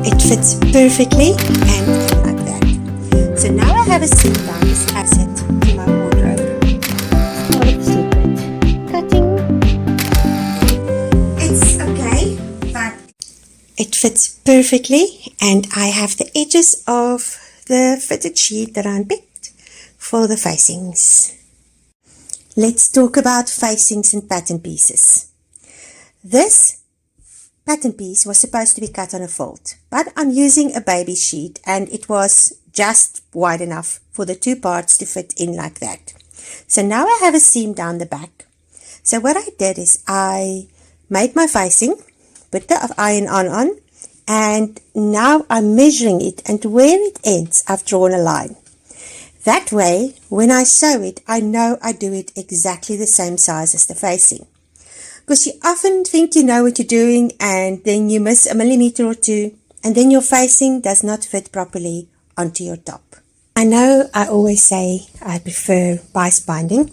It fits perfectly and like that. So now I have a seam down this asset to my wardrobe. Part of the secret. Cutting. It's okay, but it fits perfectly, and I have the edges of the fitted sheet that I picked for the facings. Let's talk about facings and pattern pieces. This pattern piece was supposed to be cut on a fold, but I'm using a baby sheet and it was just wide enough for the two parts to fit in like that. So now I have a seam down the back. So what I did is I made my facing, put the iron on, and now I'm measuring it, and where it ends I've drawn a line. That way when I sew it, I know I do it exactly the same size as the facing. Because you often think you know what you're doing and then you miss a millimeter or two and then your facing does not fit properly onto your top. I know I always say I prefer bias binding,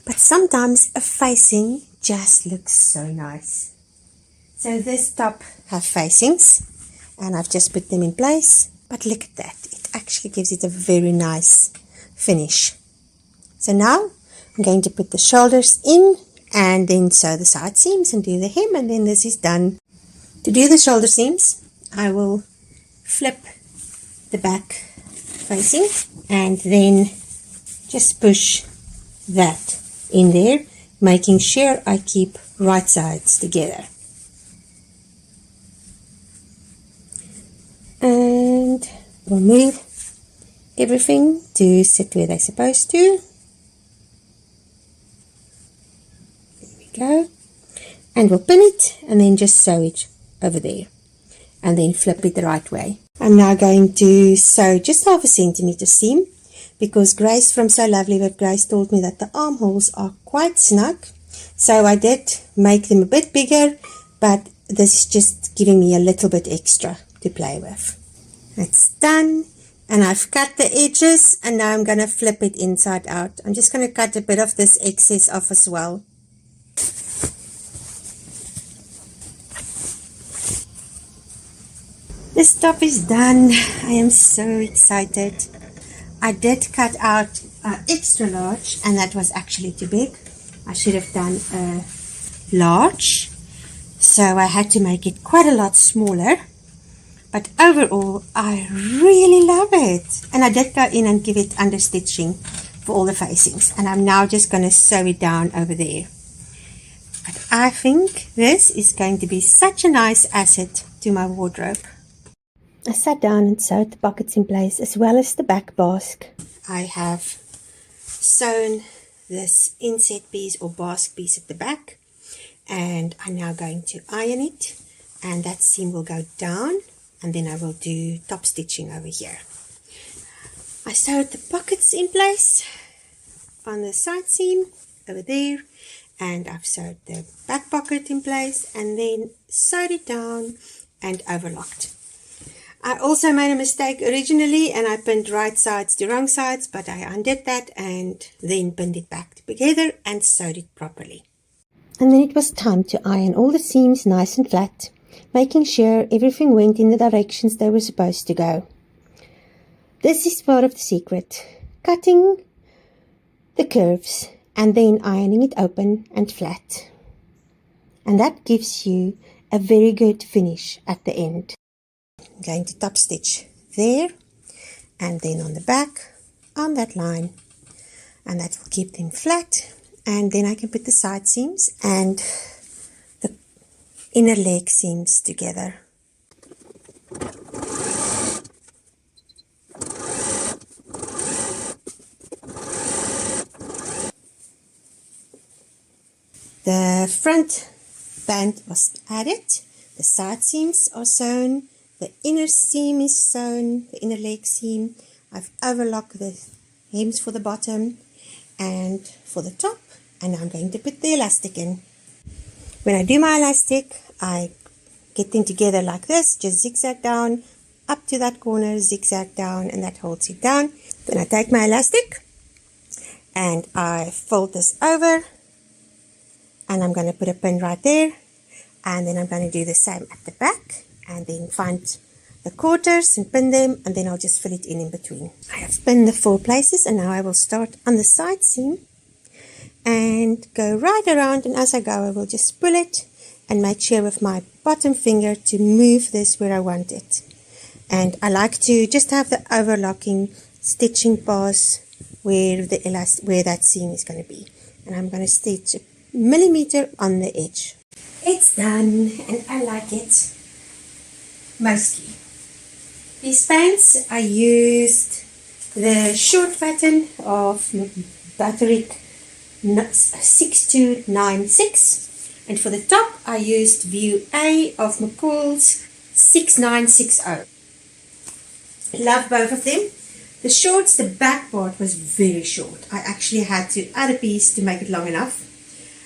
but sometimes a facing just looks so nice. So this top have facings and I've just put them in place, but look at that. It actually gives it a very nice finish. So now I'm going to put the shoulders in and then sew the side seams and do the hem, and then this is done. To do the shoulder seams, I will flip the back facing and then just push that in there, making sure I keep right sides together. And we'll move everything to sit where they're supposed to. Go, and we'll pin it and then just sew it over there and then flip it the right way. I'm now going to sew just 1/2 centimeter seam because Grace from So Lovely with Grace told me that the armholes are quite snug, so I did make them a bit bigger, but this is just giving me a little bit extra to play with. It's done, and I've cut the edges, and now I'm going to flip it inside out. I'm just going to cut a bit of this excess off as well. This top is done. I am so excited. I did cut out extra large, and that was actually too big. I should have done a large, so I had to make it quite a lot smaller. But overall, I really love it. And I did go in and give it under stitching for all the facings, and I'm now just going to sew it down over there. But I think this is going to be such a nice asset to my wardrobe. I sat down and sewed the pockets in place as well as the back basque. I have sewn this inset piece or basque piece at the back, and I'm now going to iron it, and that seam will go down, and then I will do top stitching over here. I sewed the pockets in place on the side seam over there, and I've sewed the back pocket in place and then sewed it down and overlocked. I also made a mistake originally and I pinned right sides to wrong sides, but I undid that and then pinned it back together and sewed it properly. And then it was time to iron all the seams nice and flat, making sure everything went in the directions they were supposed to go. This is part of the secret: cutting the curves and then ironing it open and flat. And that gives you a very good finish at the end. I'm going to top stitch there and then on the back on that line, and that will keep them flat, and then I can put the side seams and the inner leg seams together. The front band was added, the side seams are sewn, the inner seam is sewn, the inner leg seam. I've overlocked the hems for the bottom and for the top, and I'm going to put the elastic in. When I do my elastic, I get them together like this, just zigzag down up to that corner, zigzag down, and that holds it down. Then I take my elastic and I fold this over, and I'm going to put a pin right there, and then I'm going to do the same at the back, and then find the quarters and pin them, and then I'll just fill it in between. I have pinned the 4 places, and now I will start on the side seam and go right around, and as I go I will just pull it and make sure with my bottom finger to move this where I want it. And I like to just have the overlocking stitching pass where that seam is going to be, and I'm going to stitch a millimeter on the edge. It's done, and I like it mostly. These pants, I used the short pattern of Batterick 6296, and for the top I used view A of McCall's 6960. Love both of them. The shorts, the back part was very short. I actually had to add a piece to make it long enough.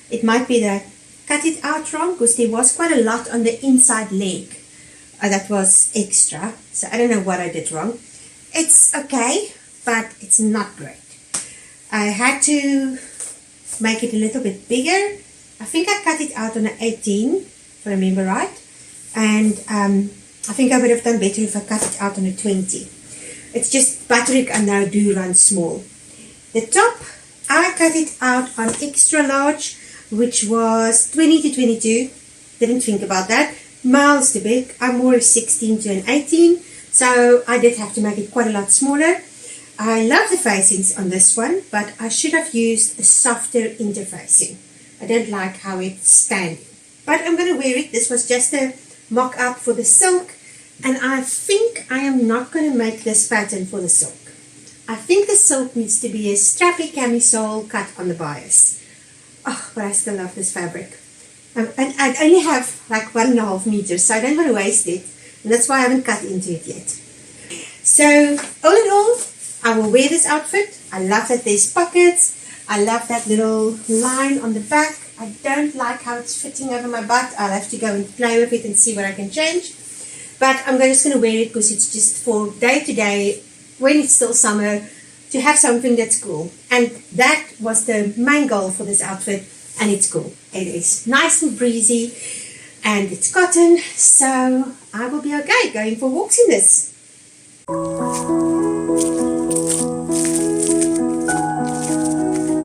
It might be that I cut it out wrong, because there was quite a lot on the inside leg that was extra. So I don't know what I did wrong. It's okay, but it's not great. I had to make it a little bit bigger. I think I cut it out on an 18, if I remember right. And I think I would have done better if I cut it out on a 20. It's just Batterick I now do run small. The top, I cut it out on extra large, which was 20 to 22. Didn't think about that. Miles too big. I'm more a 16 to an 18. So I did have to make it quite a lot smaller. I love the facings on this one, but I should have used a softer interfacing. I don't like how it's standing. But I'm going to wear it. This was just a mock-up for the silk. And I think I am not going to make this pattern for the silk. I think the silk needs to be a strappy camisole cut on the bias. Oh, but I still love this fabric. And I only have like 1.5 meters, so I don't want to waste it. And that's why I haven't cut into it yet. So, all in all, I will wear this outfit. I love that there's pockets. I love that little line on the back. I don't like how it's fitting over my butt. I'll have to go and play with it and see what I can change. But I'm just going to wear it because it's just for day to day, when it's still summer, to have something that's cool. And that was the main goal for this outfit, and it's cool. It is nice and breezy, and it's cotton, so I will be okay going for walks in this.